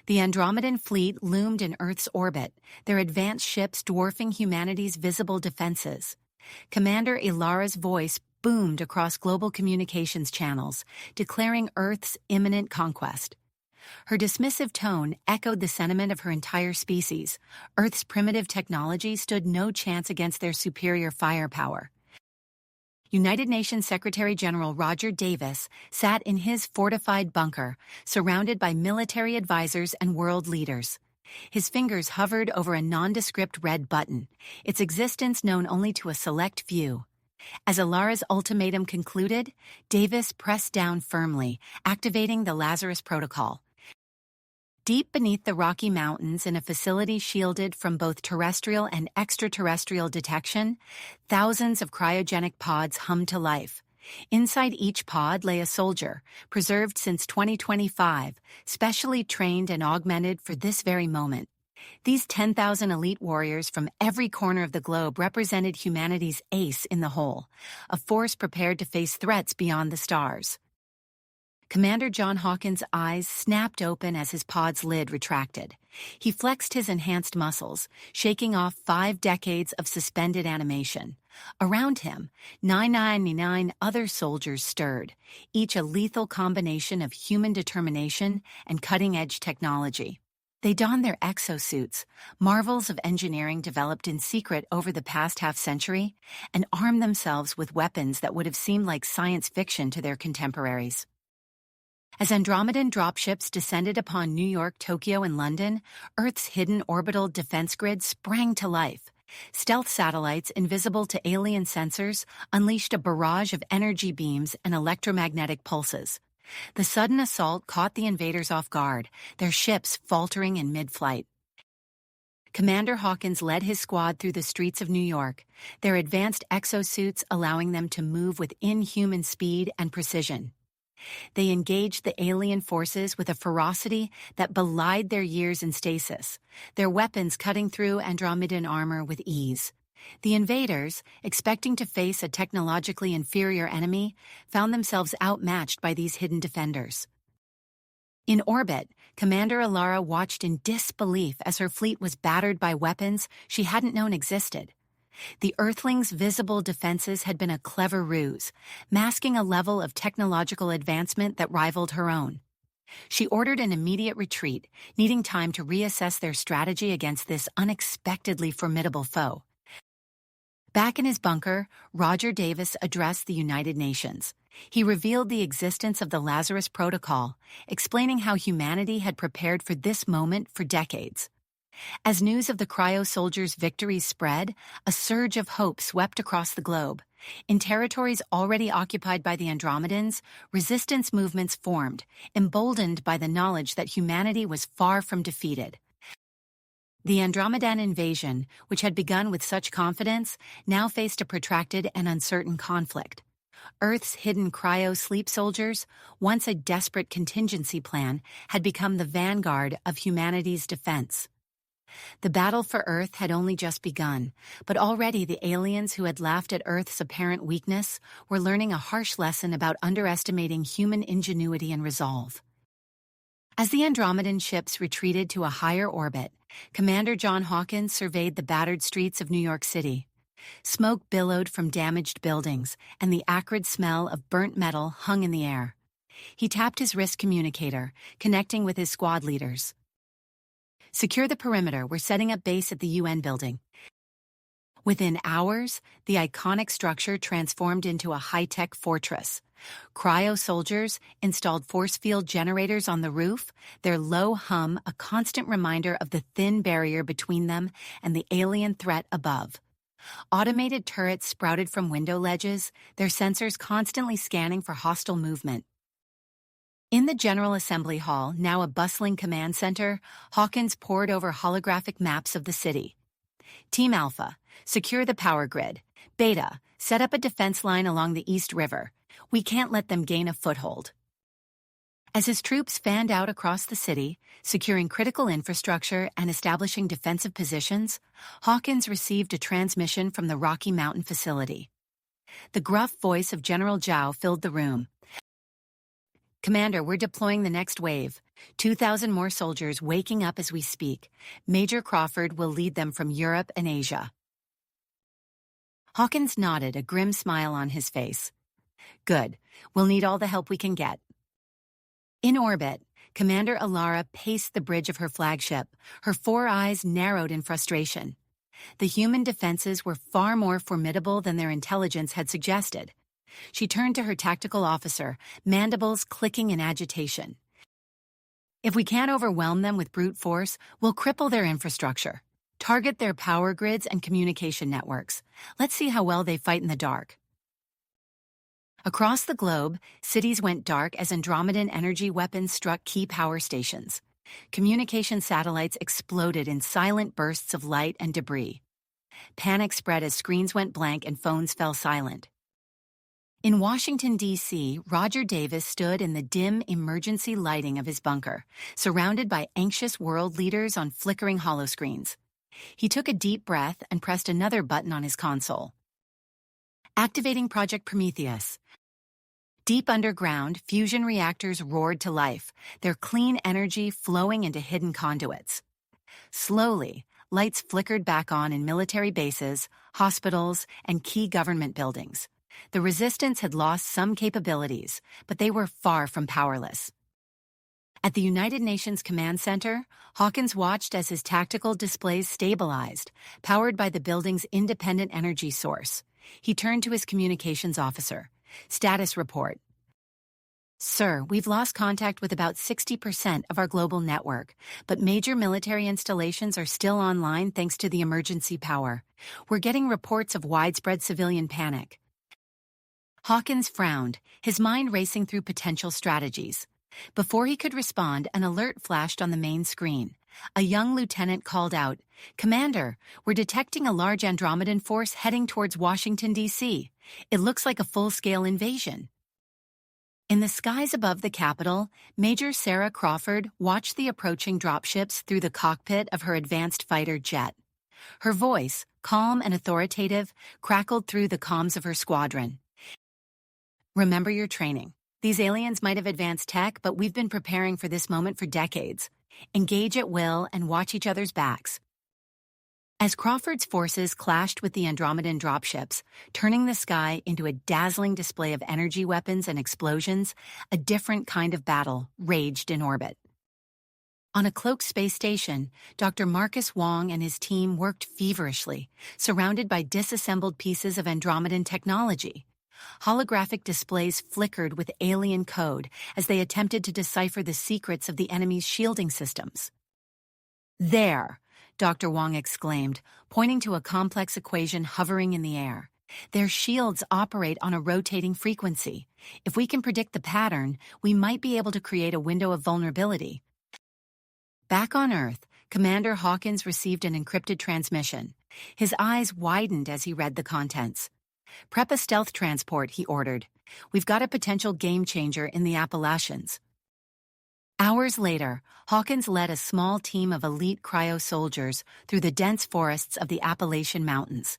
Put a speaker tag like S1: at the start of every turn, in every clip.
S1: The Andromedan fleet loomed in Earth's orbit, their advanced ships dwarfing humanity's visible defenses. Commander Ilara's voice boomed across global communications channels, declaring Earth's imminent conquest. Her dismissive tone echoed the sentiment of her entire species. Earth's primitive technology stood no chance against their superior firepower. United Nations Secretary-General Roger Davis sat in his fortified bunker, surrounded by military advisors and world leaders. His fingers hovered over a nondescript red button, its existence known only to a select few. As Ilara's ultimatum concluded, Davis pressed down firmly, activating the Lazarus Protocol. Deep beneath the Rocky Mountains, in a facility shielded from both terrestrial and extraterrestrial detection, thousands of cryogenic pods hummed to life. Inside each pod lay a soldier, preserved since 2025, specially trained and augmented for this very moment. These 10,000 elite warriors from every corner of the globe represented humanity's ace in the hole, a force prepared to face threats beyond the stars. Commander John Hawkins' eyes snapped open as his pod's lid retracted. He flexed his enhanced muscles, shaking off 5 decades of suspended animation. Around him, 999 other soldiers stirred, each a lethal combination of human determination and cutting-edge technology. They donned their exosuits, marvels of engineering developed in secret over the past half-century, and armed themselves with weapons that would have seemed like science fiction to their contemporaries. As Andromedan dropships descended upon New York, Tokyo, and London, Earth's hidden orbital defense grid sprang to life. Stealth satellites invisible to alien sensors unleashed a barrage of energy beams and electromagnetic pulses. The sudden assault caught the invaders off guard, their ships faltering in mid-flight. Commander Hawkins led his squad through the streets of New York, their advanced exosuits allowing them to move with inhuman speed and precision. They engaged the alien forces with a ferocity that belied their years in stasis, their weapons cutting through Andromedan armor with ease. The invaders, expecting to face a technologically inferior enemy, found themselves outmatched by these hidden defenders. In orbit, Commander Ilara watched in disbelief as her fleet was battered by weapons she hadn't known existed. The Earthlings' visible defenses had been a clever ruse, masking a level of technological advancement that rivaled her own. She ordered an immediate retreat, needing time to reassess their strategy against this unexpectedly formidable foe. Back in his bunker, Roger Davis addressed the United Nations. He revealed the existence of the Lazarus Protocol, explaining how humanity had prepared for this moment for decades. As news of the Cryo soldiers' victories spread, a surge of hope swept across the globe. In territories already occupied by the Andromedans, resistance movements formed, emboldened by the knowledge that humanity was far from defeated. The Andromedan invasion, which had begun with such confidence, now faced a protracted and uncertain conflict. Earth's hidden Cryo sleep soldiers, once a desperate contingency plan, had become the vanguard of humanity's defense. The battle for Earth had only just begun, but already the aliens who had laughed at Earth's apparent weakness were learning a harsh lesson about underestimating human ingenuity and resolve. As the Andromedan ships retreated to a higher orbit, Commander John Hawkins surveyed the battered streets of New York City. Smoke billowed from damaged buildings, and the acrid smell of burnt metal hung in the air. He tapped his wrist communicator, connecting with his squad leaders. "Secure the perimeter. We're setting up base at the UN building." Within hours, the iconic structure transformed into a high-tech fortress. Cryo soldiers installed force field generators on the roof, their low hum a constant reminder of the thin barrier between them and the alien threat above. Automated turrets sprouted from window ledges, their sensors constantly scanning for hostile movement. In the General Assembly Hall, now a bustling command center, Hawkins pored over holographic maps of the city. Team Alpha, secure the power grid. Beta, set up a defense line along the East River. We can't let them gain a foothold. As his troops fanned out across the city, securing critical infrastructure and establishing defensive positions, Hawkins received a transmission from the Rocky Mountain facility. The gruff voice of General Zhao filled the room. Commander, we're deploying the next wave. 2,000 more soldiers waking up as we speak. Major Crawford will lead them from Europe and Asia. Hawkins nodded, a grim smile on his face. Good. We'll need all the help we can get. In orbit, Commander Alara paced the bridge of her flagship, her 4 eyes narrowed in frustration. The human defenses were far more formidable than their intelligence had suggested. She turned to her tactical officer, mandibles clicking in agitation. If we can't overwhelm them with brute force, we'll cripple their infrastructure. Target their power grids and communication networks. Let's see how well they fight in the dark. Across the globe, cities went dark as Andromedan energy weapons struck key power stations. Communication satellites exploded in silent bursts of light and debris. Panic spread as screens went blank and phones fell silent. In Washington, D.C., Roger Davis stood in the dim emergency lighting of his bunker, surrounded by anxious world leaders on flickering holoscreens. He took a deep breath and pressed another button on his console. Activating Project Prometheus. Deep underground, fusion reactors roared to life, their clean energy flowing into hidden conduits. Slowly, lights flickered back on in military bases, hospitals, and key government buildings. The resistance had lost some capabilities, but they were far from powerless. At the United Nations Command Center, Hawkins watched as his tactical displays stabilized, powered by the building's independent energy source. He turned to his communications officer. Status report. Sir, we've lost contact with about 60% of our global network, but major military installations are still online thanks to the emergency power. We're getting reports of widespread civilian panic. Hawkins frowned, his mind racing through potential strategies. Before he could respond, an alert flashed on the main screen. A young lieutenant called out, "Commander, we're detecting a large Andromedan force heading towards Washington, D.C. It looks like a full-scale invasion." In the skies above the Capitol, Major Sarah Crawford watched the approaching dropships through the cockpit of her advanced fighter jet. Her voice, calm and authoritative, crackled through the comms of her squadron. "Remember your training. These aliens might have advanced tech, but we've been preparing for this moment for decades. Engage at will and watch each other's backs." As Crawford's forces clashed with the Andromedan dropships, turning the sky into a dazzling display of energy weapons and explosions, a different kind of battle raged in orbit. On a cloaked space station, Dr. Marcus Wong and his team worked feverishly, surrounded by disassembled pieces of Andromedan technology. Holographic displays flickered with alien code as they attempted to decipher the secrets of the enemy's shielding systems. "There!" Dr. Wong exclaimed, pointing to a complex equation hovering in the air. "Their shields operate on a rotating frequency. If we can predict the pattern, we might be able to create a window of vulnerability." Back on Earth, Commander Hawkins received an encrypted transmission. His eyes widened as he read the contents. "Prep a stealth transport," he ordered. "We've got a potential game-changer in the Appalachians." Hours later, Hawkins led a small team of elite Cryo soldiers through the dense forests of the Appalachian Mountains.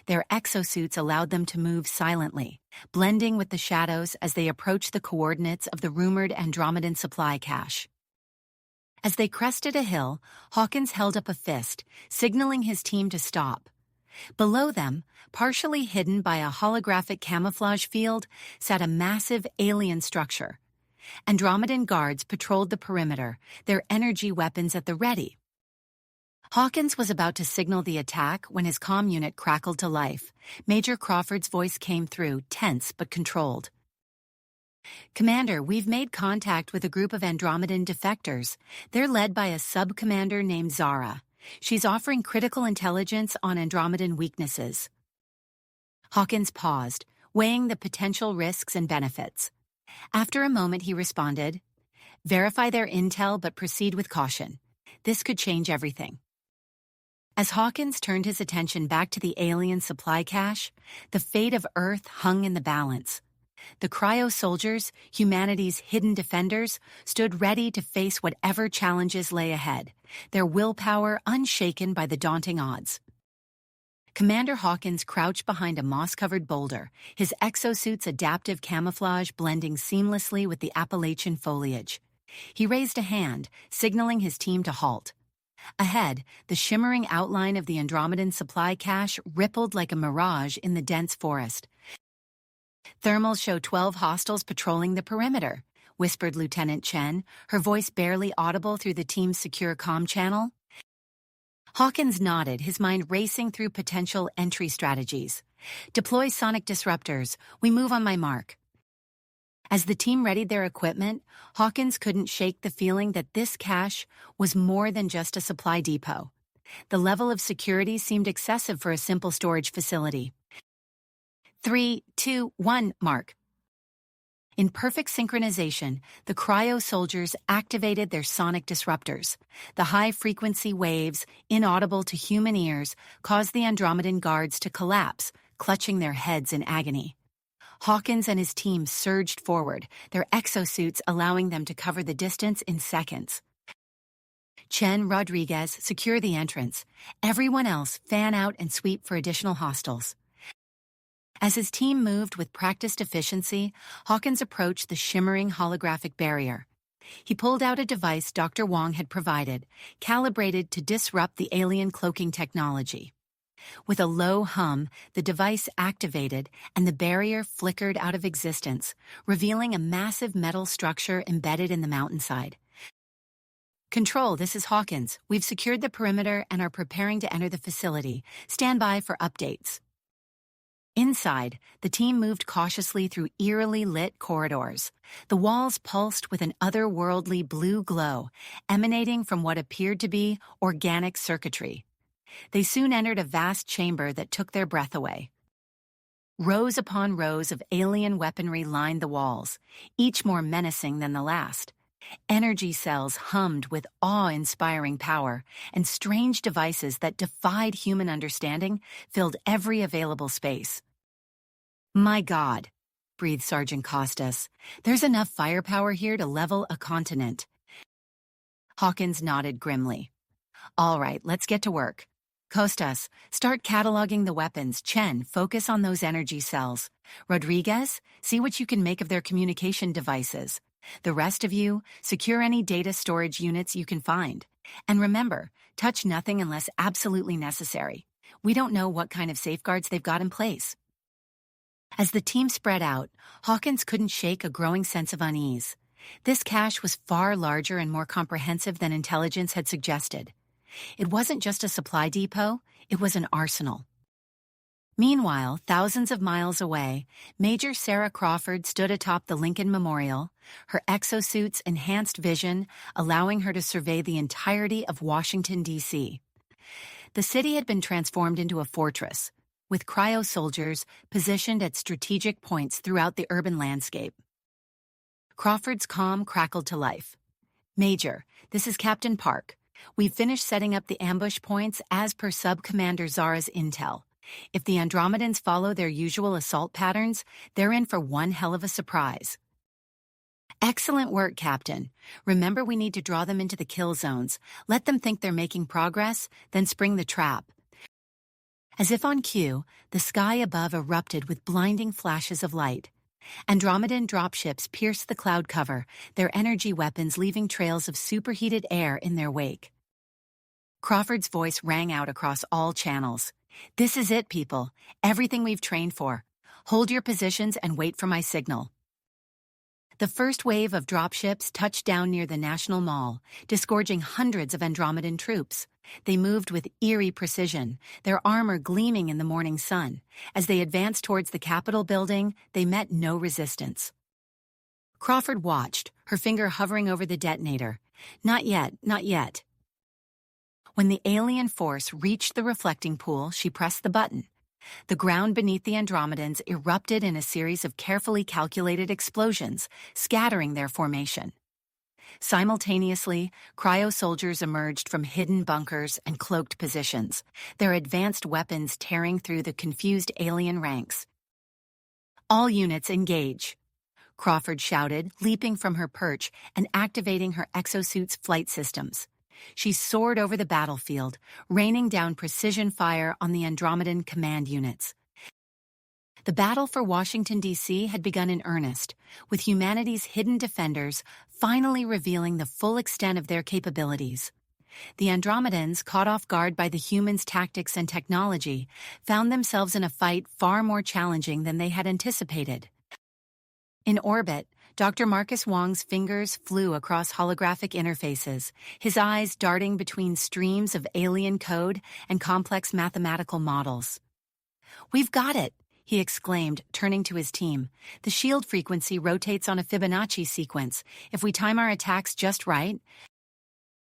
S1: Their exosuits allowed them to move silently, blending with the shadows as they approached the coordinates of the rumored Andromedan supply cache. As they crested a hill, Hawkins held up a fist, signaling his team to stop. Below them, partially hidden by a holographic camouflage field, sat a massive alien structure. Andromedan guards patrolled the perimeter, their energy weapons at the ready. Hawkins was about to signal the attack when his comm unit crackled to life. Major Crawford's voice came through, tense but controlled. "Commander, we've made contact with a group of Andromedan defectors. They're led by a sub-commander named Zara. She's offering critical intelligence on Andromedan weaknesses." Hawkins paused, weighing the potential risks and benefits. After a moment, he responded, "Verify their intel but proceed with caution. This could change everything." As Hawkins turned his attention back to the alien supply cache, the fate of Earth hung in the balance. The Cryo soldiers, humanity's hidden defenders, stood ready to face whatever challenges lay ahead, their willpower unshaken by the daunting odds. Commander Hawkins crouched behind a moss-covered boulder, his exosuit's adaptive camouflage blending seamlessly with the Appalachian foliage. He raised a hand, signaling his team to halt. Ahead, the shimmering outline of the Andromedan supply cache rippled like a mirage in the dense forest. "Thermals show 12 hostiles patrolling the perimeter," whispered Lieutenant Chen, her voice barely audible through the team's secure comm channel. Hawkins nodded, his mind racing through potential entry strategies. "Deploy sonic disruptors. We move on my mark." As the team readied their equipment, Hawkins couldn't shake the feeling that this cache was more than just a supply depot. The level of security seemed excessive for a simple storage facility. 3, 2, 1, mark. In perfect synchronization, the Cryo soldiers activated their sonic disruptors. The high-frequency waves, inaudible to human ears, caused the Andromedan guards to collapse, clutching their heads in agony. Hawkins and his team surged forward, their exosuits allowing them to cover the distance in seconds. Chen, Rodriguez, secure the entrance. Everyone else, fan out and sweep for additional hostiles. As his team moved with practiced efficiency, Hawkins approached the shimmering holographic barrier. He pulled out a device Dr. Wong had provided, calibrated to disrupt the alien cloaking technology. With a low hum, the device activated and the barrier flickered out of existence, revealing a massive metal structure embedded in the mountainside. "Control, this is Hawkins. We've secured the perimeter and are preparing to enter the facility. Stand by for updates." Inside, the team moved cautiously through eerily lit corridors. The walls pulsed with an otherworldly blue glow, emanating from what appeared to be organic circuitry. They soon entered a vast chamber that took their breath away. Rows upon rows of alien weaponry lined the walls, each more menacing than the last. Energy cells hummed with awe-inspiring power, and strange devices that defied human understanding filled every available space. "My God," breathed Sergeant Costas, "there's enough firepower here to level a continent." Hawkins nodded grimly. "All right, let's get to work. Costas, start cataloging the weapons. Chen, focus on those energy cells. Rodriguez, see what you can make of their communication devices. The rest of you, secure any data storage units you can find. And remember, touch nothing unless absolutely necessary. We don't know what kind of safeguards they've got in place." As the team spread out, Hawkins couldn't shake a growing sense of unease. This cache was far larger and more comprehensive than intelligence had suggested. It wasn't just a supply depot, it was an arsenal. Meanwhile, thousands of miles away, Major Sarah Crawford stood atop the Lincoln Memorial, her exosuit's enhanced vision allowing her to survey the entirety of Washington, D.C. The city had been transformed into a fortress, with Cryo soldiers positioned at strategic points throughout the urban landscape. Crawford's comm crackled to life. "Major, this is Captain Park. We've finished setting up the ambush points as per Sub-Commander Zara's intel. If the Andromedans follow their usual assault patterns, they're in for one hell of a surprise." "Excellent work, Captain. Remember, we need to draw them into the kill zones. Let them think they're making progress, then spring the trap." As if on cue, the sky above erupted with blinding flashes of light. Andromedan dropships pierced the cloud cover, their energy weapons leaving trails of superheated air in their wake. Crawford's voice rang out across all channels. "This is it, people. Everything we've trained for. Hold your positions and wait for my signal." The first wave of dropships touched down near the National Mall, disgorging hundreds of Andromedan troops. They moved with eerie precision, their armor gleaming in the morning sun. As they advanced towards the Capitol building, they met no resistance. Crawford watched, her finger hovering over the detonator. Not yet, not yet. When the alien force reached the reflecting pool, she pressed the button. The ground beneath the Andromedans erupted in a series of carefully calculated explosions, scattering their formation. Simultaneously, Cryo soldiers emerged from hidden bunkers and cloaked positions, their advanced weapons tearing through the confused alien ranks. "All units engage," Crawford shouted, leaping from her perch and activating her exosuit's flight systems. She soared over the battlefield, raining down precision fire on the Andromedan command units. The battle for Washington, D.C. had begun in earnest, with humanity's hidden defenders finally revealing the full extent of their capabilities. The Andromedans, caught off guard by the humans' tactics and technology, found themselves in a fight far more challenging than they had anticipated. In orbit, Dr. Marcus Wong's fingers flew across holographic interfaces, his eyes darting between streams of alien code and complex mathematical models. "We've got it," he exclaimed, turning to his team. "The shield frequency rotates on a Fibonacci sequence. If we time our attacks just right..."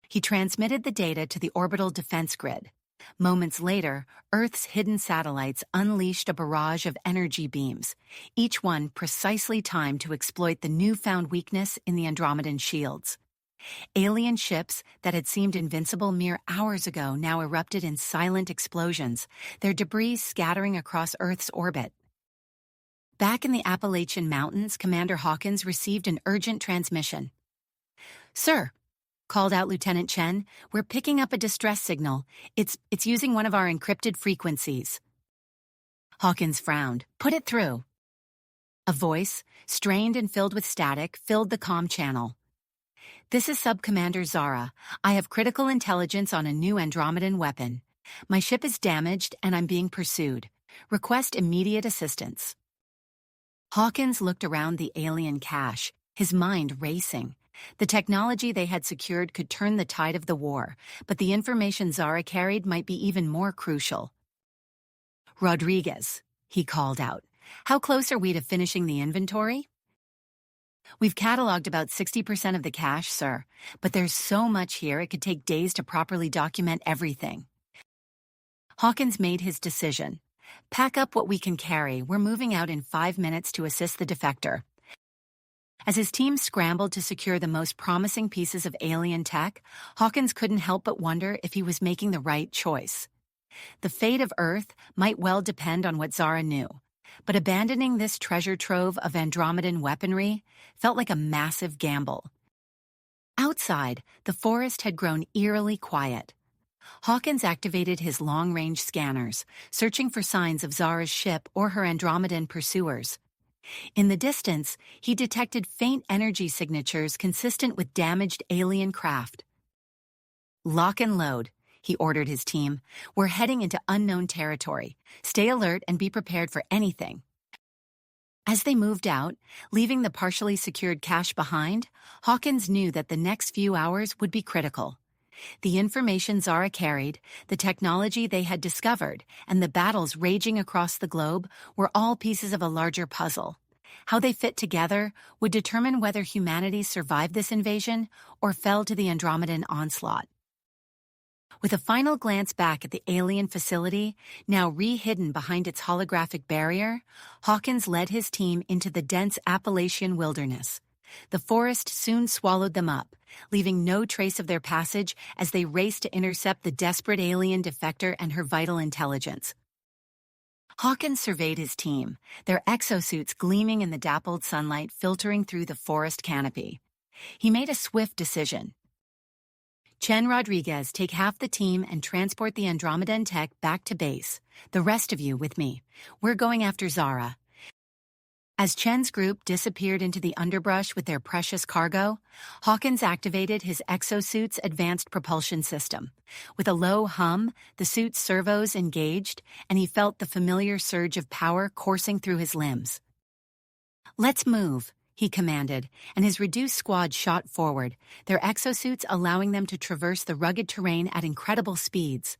S1: He transmitted the data to the orbital defense grid. Moments later, Earth's hidden satellites unleashed a barrage of energy beams, each one precisely timed to exploit the newfound weakness in the Andromedan shields. Alien ships that had seemed invincible mere hours ago now erupted in silent explosions, their debris scattering across Earth's orbit. Back in the Appalachian Mountains, Commander Hawkins received an urgent transmission. "Sir," called out Lieutenant Chen, "we're picking up a distress signal. It's using one of our encrypted frequencies." Hawkins frowned. "Put it through." A voice, strained and filled with static, filled the comm channel. "This is Sub-Commander Zara. I have critical intelligence on a new Andromedan weapon. My ship is damaged and I'm being pursued. Request immediate assistance." Hawkins looked around the alien cache, his mind racing. The technology they had secured could turn the tide of the war, but the information Zara carried might be even more crucial. "Rodriguez," he called out, "how close are we to finishing the inventory?" "We've cataloged about 60% of the cache, sir, but there's so much here it could take days to properly document everything." Hawkins made his decision. "Pack up what we can carry. We're moving out in 5 minutes to assist the defector." As his team scrambled to secure the most promising pieces of alien tech, Hawkins couldn't help but wonder if he was making the right choice. The fate of Earth might well depend on what Zara knew, but abandoning this treasure trove of Andromedan weaponry felt like a massive gamble. Outside, the forest had grown eerily quiet. Hawkins activated his long-range scanners, searching for signs of Zara's ship or her Andromedan pursuers. In the distance, he detected faint energy signatures consistent with damaged alien craft. "Lock and load," he ordered his team. "We're heading into unknown territory. Stay alert and be prepared for anything." As they moved out, leaving the partially secured cache behind, Hawkins knew that the next few hours would be critical. The information Zara carried, the technology they had discovered, and the battles raging across the globe were all pieces of a larger puzzle. How they fit together would determine whether humanity survived this invasion or fell to the Andromedan onslaught. With a final glance back at the alien facility, now re-hidden behind its holographic barrier, Hawkins led his team into the dense Appalachian wilderness. The forest soon swallowed them up, leaving no trace of their passage as they raced to intercept the desperate alien defector and her vital intelligence. Hawkins surveyed his team, their exosuits gleaming in the dappled sunlight filtering through the forest canopy. He made a swift decision. "Chen, Rodriguez, take half the team and transport the Andromedan tech back to base. The rest of you with me. We're going after Zara." As Chen's group disappeared into the underbrush with their precious cargo, Hawkins activated his exosuit's advanced propulsion system. With a low hum, the suit's servos engaged, and he felt the familiar surge of power coursing through his limbs. "Let's move," he commanded, and his reduced squad shot forward, their exosuits allowing them to traverse the rugged terrain at incredible speeds.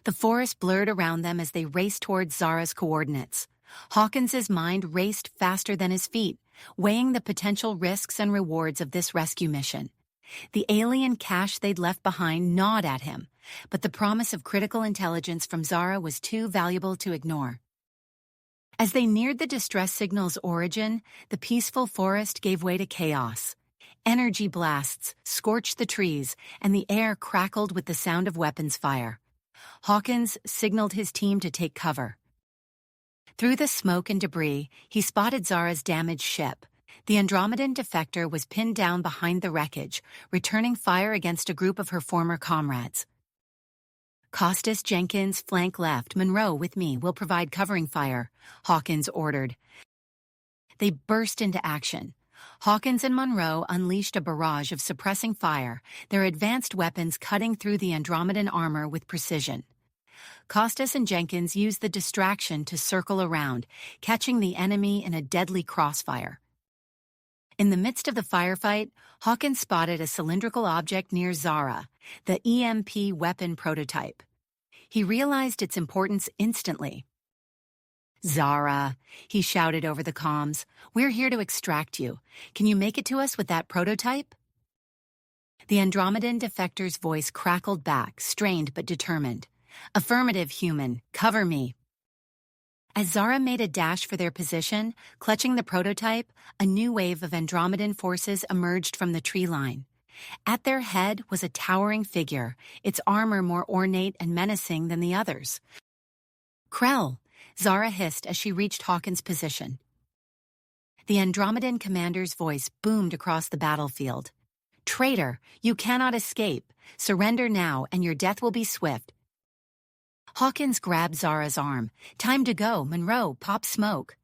S1: The forest blurred around them as they raced towards Zara's coordinates. Hawkins's mind raced faster than his feet, weighing the potential risks and rewards of this rescue mission. The alien cache they'd left behind gnawed at him, but the promise of critical intelligence from Zara was too valuable to ignore. As they neared the distress signal's origin, the peaceful forest gave way to chaos. Energy blasts scorched the trees, and the air crackled with the sound of weapons fire. Hawkins signaled his team to take cover. Through the smoke and debris, he spotted Zara's damaged ship. The Andromedan defector was pinned down behind the wreckage, returning fire against a group of her former comrades. Costas, Jenkins, flank left. Monroe, with me, will provide covering fire, Hawkins ordered. They burst into action. Hawkins and Monroe unleashed a barrage of suppressing fire, their advanced weapons cutting through the Andromedan armor with precision. Costas and Jenkins used the distraction to circle around, catching the enemy in a deadly crossfire. In the midst of the firefight, Hawkins spotted a cylindrical object near Zara, the EMP weapon prototype. He realized its importance instantly. "Zara," he shouted over the comms, "we're here to extract you. Can you make it to us with that prototype?" The Andromedan defector's voice crackled back, strained but determined. "Affirmative, human. Cover me." As Zara made a dash for their position, clutching the prototype, a new wave of Andromedan forces emerged from the tree line. At their head was a towering figure, its armor more ornate and menacing than the others. "Krell," Zara hissed as she reached Hawkins' position. The Andromedan commander's voice boomed across the battlefield. "Traitor, you cannot escape. Surrender now, and your death will be swift." Hawkins grabbed Zara's arm. "Time to go, Monroe, pop smoke."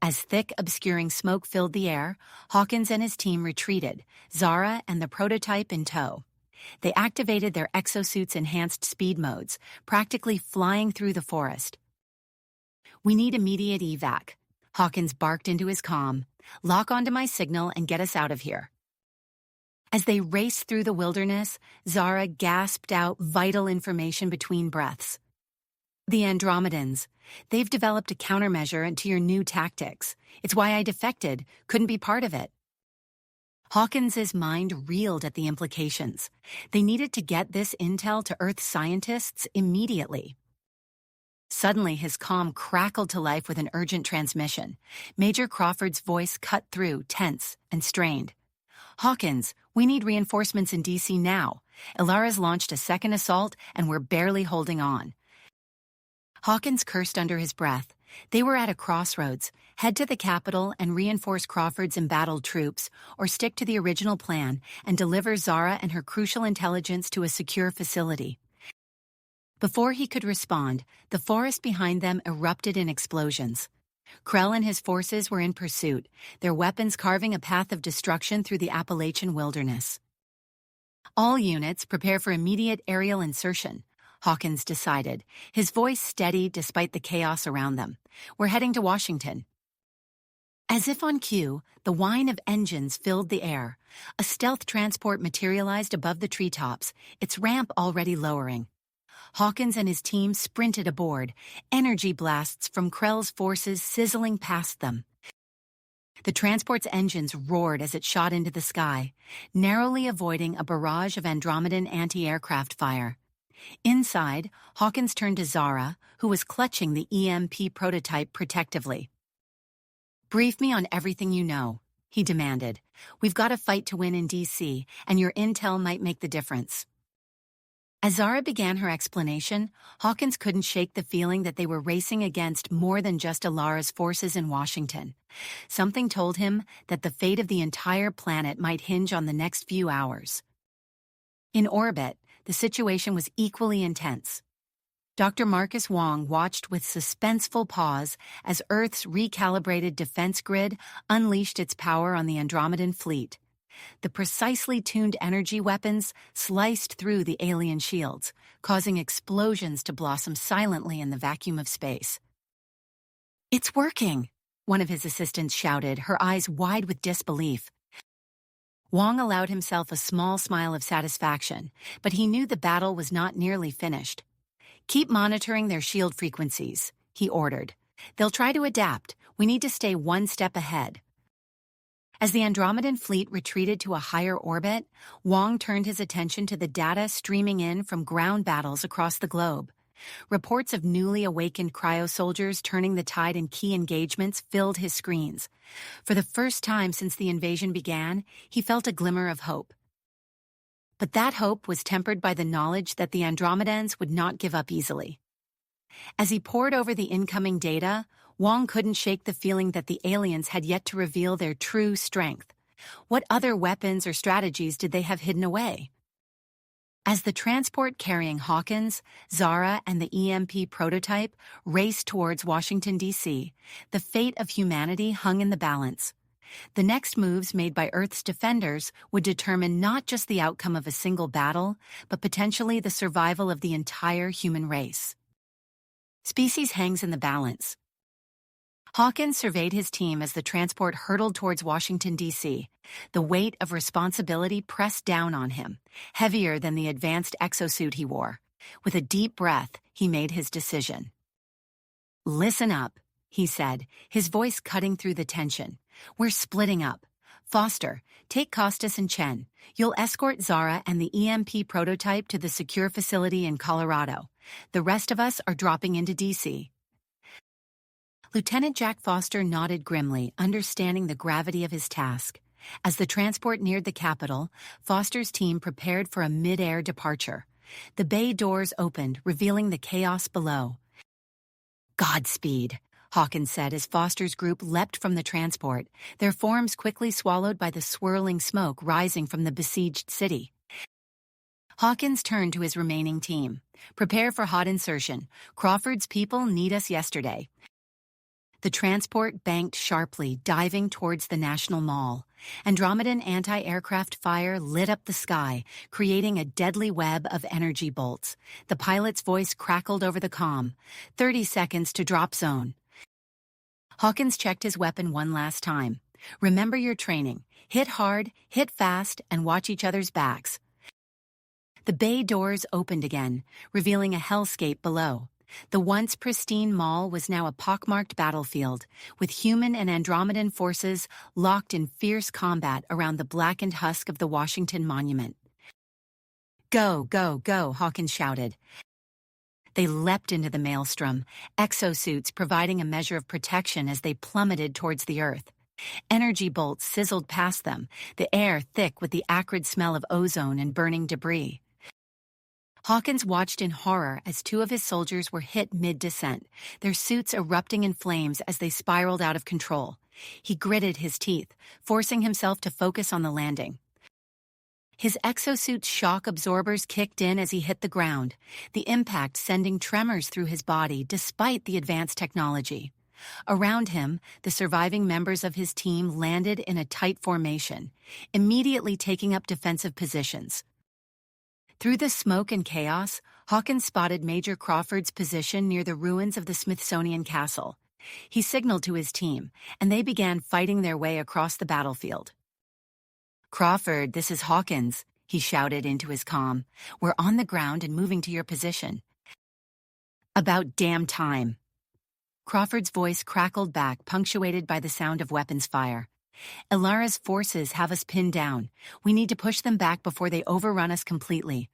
S1: As thick, obscuring smoke filled the air, Hawkins and his team retreated, Zara and the prototype in tow. They activated their exosuits' enhanced speed modes, practically flying through the forest. "We need immediate evac," Hawkins barked into his comm. "Lock onto my signal and get us out of here." As they raced through the wilderness, Zara gasped out vital information between breaths. "The Andromedans. They've developed a countermeasure to your new tactics. It's why I defected, couldn't be part of it." Hawkins's mind reeled at the implications. They needed to get this intel to Earth scientists immediately. Suddenly, his comm crackled to life with an urgent transmission. Major Crawford's voice cut through, tense and strained. "Hawkins, we need reinforcements in DC now. Ilara's launched a second assault, and we're barely holding on." Hawkins cursed under his breath. They were at a crossroads. Head to the capital and reinforce Crawford's embattled troops, or stick to the original plan and deliver Zara and her crucial intelligence to a secure facility. Before he could respond, the forest behind them erupted in explosions. Krell and his forces were in pursuit, their weapons carving a path of destruction through the Appalachian wilderness. "All units prepare for immediate aerial insertion," Hawkins decided, his voice steady despite the chaos around them. "We're heading to Washington." As if on cue, the whine of engines filled the air. A stealth transport materialized above the treetops, its ramp already lowering. Hawkins and his team sprinted aboard, energy blasts from Krell's forces sizzling past them. The transport's engines roared as it shot into the sky, narrowly avoiding a barrage of Andromedan anti-aircraft fire. Inside, Hawkins turned to Zara, who was clutching the EMP prototype protectively. "Brief me on everything you know," he demanded. "We've got a fight to win in DC, and your intel might make the difference." As Zara began her explanation, Hawkins couldn't shake the feeling that they were racing against more than just Ilara's forces in Washington. Something told him that the fate of the entire planet might hinge on the next few hours. In orbit, the situation was equally intense. Dr. Marcus Wong watched with suspenseful pause as Earth's recalibrated defense grid unleashed its power on the Andromedan fleet. The precisely tuned energy weapons sliced through the alien shields, causing explosions to blossom silently in the vacuum of space. "It's working," one of his assistants shouted, her eyes wide with disbelief. Wong allowed himself a small smile of satisfaction, but he knew the battle was not nearly finished. "Keep monitoring their shield frequencies," he ordered. "They'll try to adapt. We need to stay one step ahead." As the Andromedan fleet retreated to a higher orbit, Wong turned his attention to the data streaming in from ground battles across the globe. Reports of newly awakened Cryo soldiers turning the tide in key engagements filled his screens. For the first time since the invasion began, he felt a glimmer of hope. But that hope was tempered by the knowledge that the Andromedans would not give up easily. As he pored over the incoming data, Wong couldn't shake the feeling that the aliens had yet to reveal their true strength. What other weapons or strategies did they have hidden away? As the transport carrying Hawkins, Zara, and the EMP prototype raced towards Washington, D.C., the fate of humanity hung in the balance. The next moves made by Earth's defenders would determine not just the outcome of a single battle, but potentially the survival of the entire human race. Species hangs in the balance. Hawkins surveyed his team as the transport hurtled towards Washington, D.C. The weight of responsibility pressed down on him, heavier than the advanced exosuit he wore. With a deep breath, he made his decision. "Listen up," he said, his voice cutting through the tension. "We're splitting up. Foster, take Costas and Chen. You'll escort Zara and the EMP prototype to the secure facility in Colorado. The rest of us are dropping into D.C. Lieutenant Jack Foster nodded grimly, understanding the gravity of his task. As the transport neared the Capitol, Foster's team prepared for a mid-air departure. The bay doors opened, revealing the chaos below. "Godspeed," Hawkins said as Foster's group leapt from the transport, their forms quickly swallowed by the swirling smoke rising from the besieged city. Hawkins turned to his remaining team. "Prepare for hot insertion. Crawford's people need us yesterday." The transport banked sharply, diving towards the National Mall. Andromedan anti-aircraft fire lit up the sky, creating a deadly web of energy bolts. The pilot's voice crackled over the comm. 30 seconds to drop zone. Hawkins checked his weapon one last time. "Remember your training. Hit hard, hit fast, and watch each other's backs." The bay doors opened again, revealing a hellscape below. The once pristine mall was now a pockmarked battlefield, with human and Andromedan forces locked in fierce combat around the blackened husk of the Washington Monument. "Go, go, go," Hawkins shouted. They leapt into the maelstrom, exosuits providing a measure of protection as they plummeted towards the Earth. Energy bolts sizzled past them, the air thick with the acrid smell of ozone and burning debris. Hawkins watched in horror as two of his soldiers were hit mid-descent, their suits erupting in flames as they spiraled out of control. He gritted his teeth, forcing himself to focus on the landing. His exosuit's shock absorbers kicked in as he hit the ground, the impact sending tremors through his body despite the advanced technology. Around him, the surviving members of his team landed in a tight formation, immediately taking up defensive positions. Through the smoke and chaos, Hawkins spotted Major Crawford's position near the ruins of the Smithsonian Castle. He signaled to his team, and they began fighting their way across the battlefield. "Crawford, this is Hawkins," he shouted into his comm. "We're on the ground and moving to your position." "About damn time." Crawford's voice crackled back, punctuated by the sound of weapons fire. "Ilara's forces have us pinned down. We need to push them back before they overrun us completely."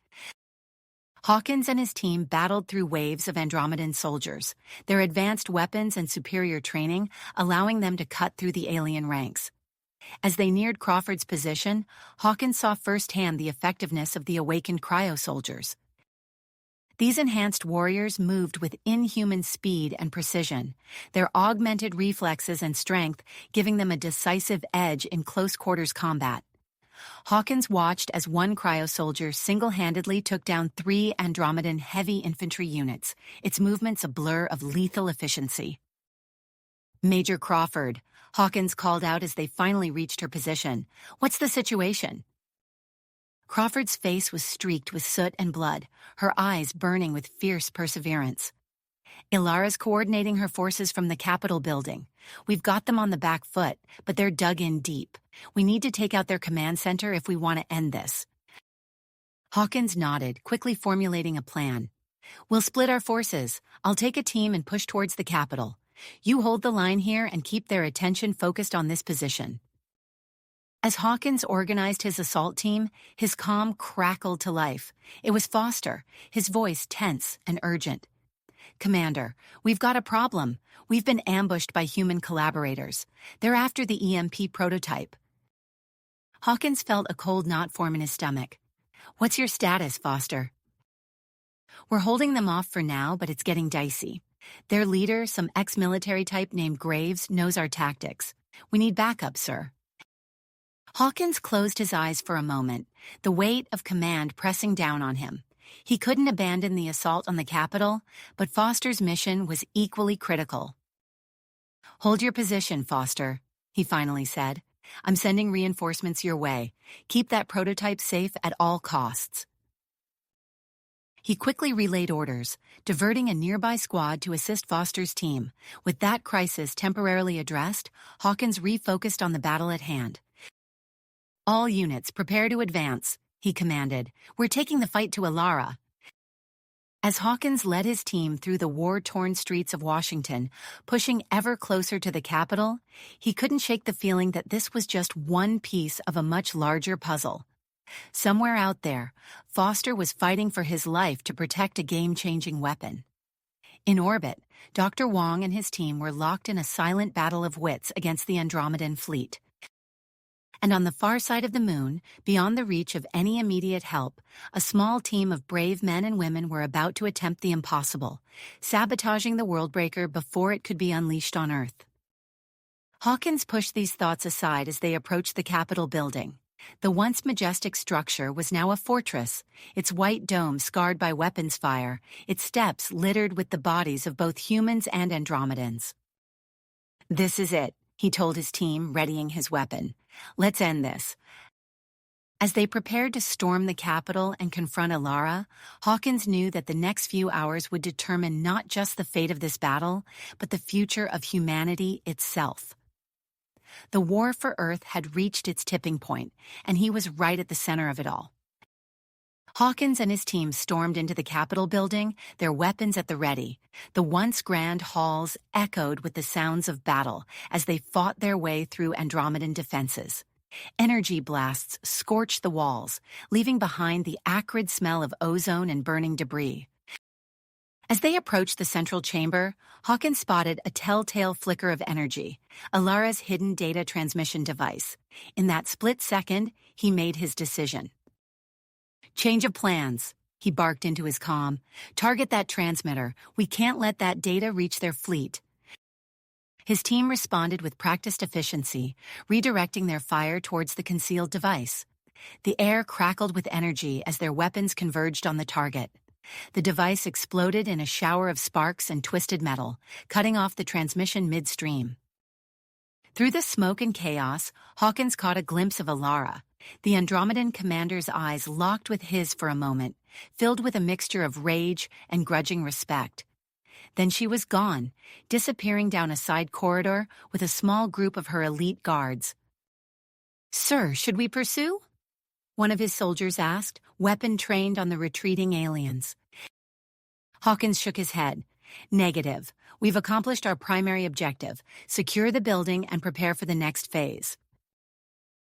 S1: Hawkins and his team battled through waves of Andromedan soldiers, their advanced weapons and superior training allowing them to cut through the alien ranks. As they neared Crawford's position, Hawkins saw firsthand the effectiveness of the awakened Cryo soldiers. These enhanced warriors moved with inhuman speed and precision, their augmented reflexes and strength giving them a decisive edge in close-quarters combat. Hawkins watched as one Cryo soldier single-handedly took down 3 Andromedan heavy infantry units, its movements a blur of lethal efficiency. "Major Crawford," Hawkins called out as they finally reached her position. "What's the situation?" Crawford's face was streaked with soot and blood, her eyes burning with fierce perseverance. "Ilara's coordinating her forces from the Capitol building. We've got them on the back foot, but they're dug in deep. We need to take out their command center if we want to end this." Hawkins nodded, quickly formulating a plan. "We'll split our forces. I'll take a team and push towards the Capitol. You hold the line here and keep their attention focused on this position." As Hawkins organized his assault team, his comm crackled to life. It was Foster, his voice tense and urgent. "Commander, we've got a problem. We've been ambushed by human collaborators. They're after the EMP prototype." Hawkins felt a cold knot form in his stomach. "What's your status, Foster?" "We're holding them off for now, but it's getting dicey. Their leader, some ex-military type named Graves, knows our tactics. We need backup, sir. Hawkins closed his eyes for a moment, the weight of command pressing down on him. He couldn't abandon the assault on the capital, but Foster's mission was equally critical. "Hold your position, Foster," he finally said. "I'm sending reinforcements your way. Keep that prototype safe at all costs." He quickly relayed orders, diverting a nearby squad to assist Foster's team. With that crisis temporarily addressed, Hawkins refocused on the battle at hand. "All units, prepare to advance," he commanded. "We're taking the fight to Alara." As Hawkins led his team through the war-torn streets of Washington, pushing ever closer to the capital, he couldn't shake the feeling that this was just one piece of a much larger puzzle. Somewhere out there, Foster was fighting for his life to protect a game-changing weapon. In orbit, Dr. Wong and his team were locked in a silent battle of wits against the Andromedan fleet. And on the far side of the moon, beyond the reach of any immediate help, a small team of brave men and women were about to attempt the impossible, sabotaging the Worldbreaker before it could be unleashed on Earth. Hawkins pushed these thoughts aside as they approached the Capitol building. The once majestic structure was now a fortress, its white dome scarred by weapons fire, its steps littered with the bodies of both humans and Andromedans. "This is it," he told his team, readying his weapon. "Let's end this." As they prepared to storm the Capitol and confront Alara, Hawkins knew that the next few hours would determine not just the fate of this battle, but the future of humanity itself. The war for Earth had reached its tipping point, and he was right at the center of it all. Hawkins and his team stormed into the Capitol building, their weapons at the ready. The once grand halls echoed with the sounds of battle as they fought their way through Andromedan defenses. Energy blasts scorched the walls, leaving behind the acrid smell of ozone and burning debris. As they approached the central chamber, Hawkins spotted a telltale flicker of energy, Alara's hidden data transmission device. In that split second, he made his decision. "Change of plans," he barked into his comm. "Target that transmitter. We can't let that data reach their fleet." His team responded with practiced efficiency, redirecting their fire towards the concealed device. The air crackled with energy as their weapons converged on the target. The device exploded in a shower of sparks and twisted metal, cutting off the transmission midstream. Through the smoke and chaos, Hawkins caught a glimpse of Alara. The Andromedan commander's eyes locked with his for a moment, filled with a mixture of rage and grudging respect. Then she was gone, disappearing down a side corridor with a small group of her elite guards. "Sir, should we pursue?" one of his soldiers asked, weapon-trained on the retreating aliens. Hawkins shook his head. "Negative. We've accomplished our primary objective, secure the building and prepare for the next phase."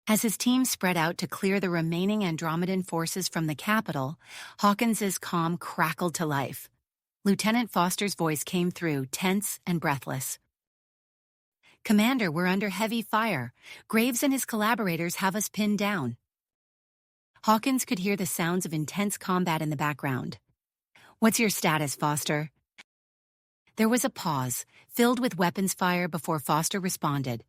S1: As his team spread out to clear the remaining Andromedan forces from the Capitol, Hawkins's comm crackled to life. Lieutenant Foster's voice came through, tense and breathless. "Commander, we're under heavy fire. Graves and his collaborators have us pinned down." Hawkins could hear the sounds of intense combat in the background. "What's your status, Foster?" There was a pause, filled with weapons fire before Foster responded.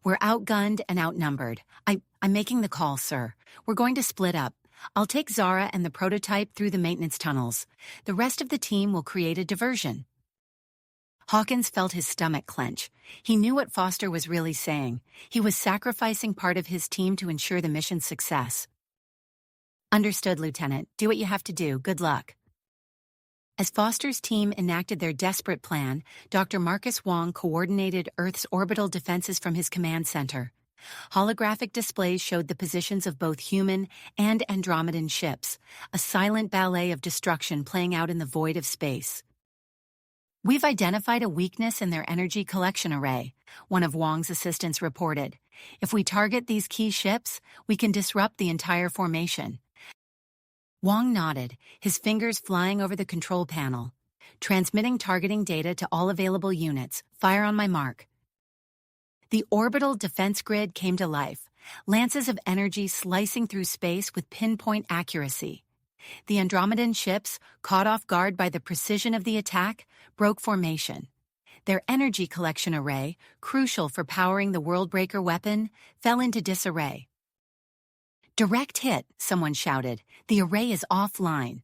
S1: "We're outgunned and outnumbered. I'm making the call, sir. We're going to split up. I'll take Zara and the prototype through the maintenance tunnels. The rest of the team will create a diversion." Hawkins felt his stomach clench. He knew what Foster was really saying. He was sacrificing part of his team to ensure the mission's success. "Understood, Lieutenant. Do what you have to do. Good luck." As Foster's team enacted their desperate plan, Dr. Marcus Wong coordinated Earth's orbital defenses from his command center. Holographic displays showed the positions of both human and Andromedan ships, a silent ballet of destruction playing out in the void of space. "We've identified a weakness in their energy collection array," one of Wong's assistants reported. "If we target these key ships, we can disrupt the entire formation." Wong nodded, his fingers flying over the control panel. "Transmitting targeting data to all available units. Fire on my mark." The orbital defense grid came to life, lances of energy slicing through space with pinpoint accuracy. The Andromedan ships, caught off guard by the precision of the attack, broke formation. Their energy collection array, crucial for powering the Worldbreaker weapon, fell into disarray. "Direct hit," someone shouted. "The array is offline."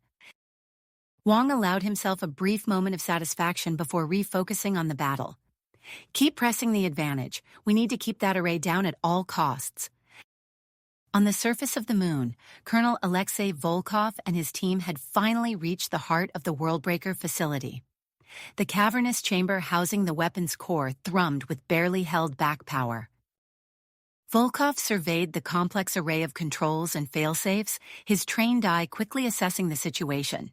S1: Wang allowed himself a brief moment of satisfaction before refocusing on the battle. "Keep pressing the advantage. We need to keep that array down at all costs." On the surface of the moon, Colonel Alexei Volkov and his team had finally reached the heart of the Worldbreaker facility. The cavernous chamber housing the weapon's core thrummed with barely held back power. Volkov surveyed the complex array of controls and failsafes, his trained eye quickly assessing the situation.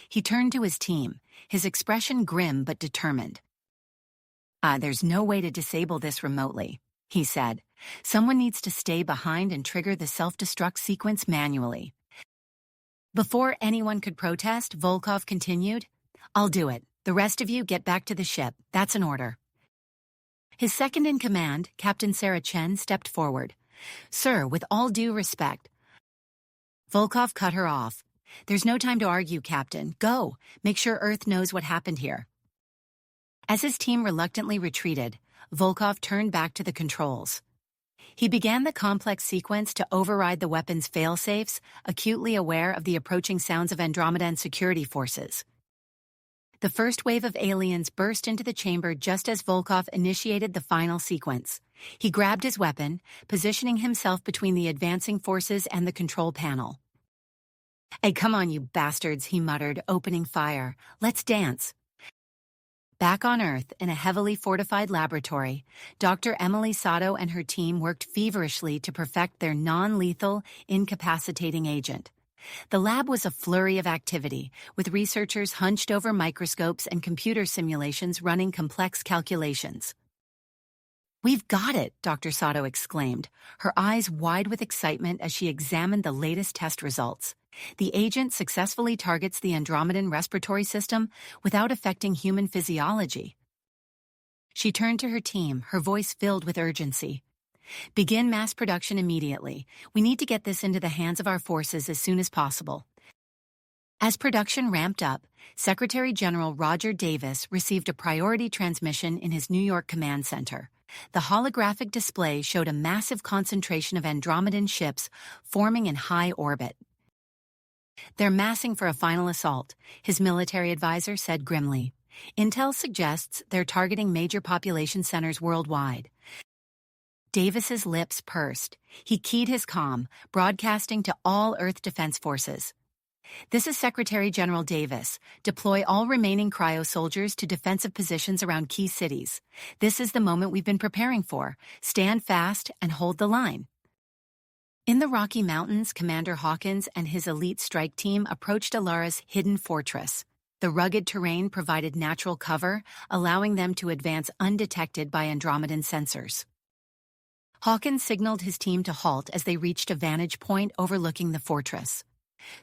S1: He turned to his team, his expression grim but determined. "There's no way to disable this remotely," he said. "Someone needs to stay behind and trigger the self-destruct sequence manually." Before anyone could protest, Volkov continued, "I'll do it. The rest of you get back to the ship. That's an order." His second-in-command, Captain Sarah Chen, stepped forward. "Sir, with all due respect." Volkov cut her off. "There's no time to argue, Captain. Go. Make sure Earth knows what happened here." As his team reluctantly retreated, Volkov turned back to the controls. He began the complex sequence to override the weapon's failsafes, acutely aware of the approaching sounds of Andromedan security forces. The first wave of aliens burst into the chamber just as Volkov initiated the final sequence. He grabbed his weapon, positioning himself between the advancing forces and the control panel. "Hey, come on, you bastards," he muttered, opening fire. "Let's dance." Back on Earth, in a heavily fortified laboratory, Dr. Emily Sato and her team worked feverishly to perfect their non-lethal, incapacitating agent. The lab was a flurry of activity, with researchers hunched over microscopes and computer simulations running complex calculations. "We've got it," Dr. Sato exclaimed, her eyes wide with excitement as she examined the latest test results. The agent successfully targets the Andromedan respiratory system without affecting human physiology. She turned to her team, her voice filled with urgency. "Begin mass production immediately. We need to get this into the hands of our forces as soon as possible." As production ramped up, Secretary General Roger Davis received a priority transmission in his New York command center. The holographic display showed a massive concentration of Andromedan ships forming in high orbit. "They're massing for a final assault," his military advisor said grimly. "Intel suggests they're targeting major population centers worldwide." Davis's lips pursed. He keyed his comm, broadcasting to all Earth Defense Forces. "This is Secretary General Davis. Deploy all remaining Cryo soldiers to defensive positions around key cities. This is the moment we've been preparing for. Stand fast and hold the line." In the Rocky Mountains, Commander Hawkins and his elite strike team approached Alara's hidden fortress. The rugged terrain provided natural cover, allowing them to advance undetected by Andromedan sensors. Hawkins signaled his team to halt as they reached a vantage point overlooking the fortress.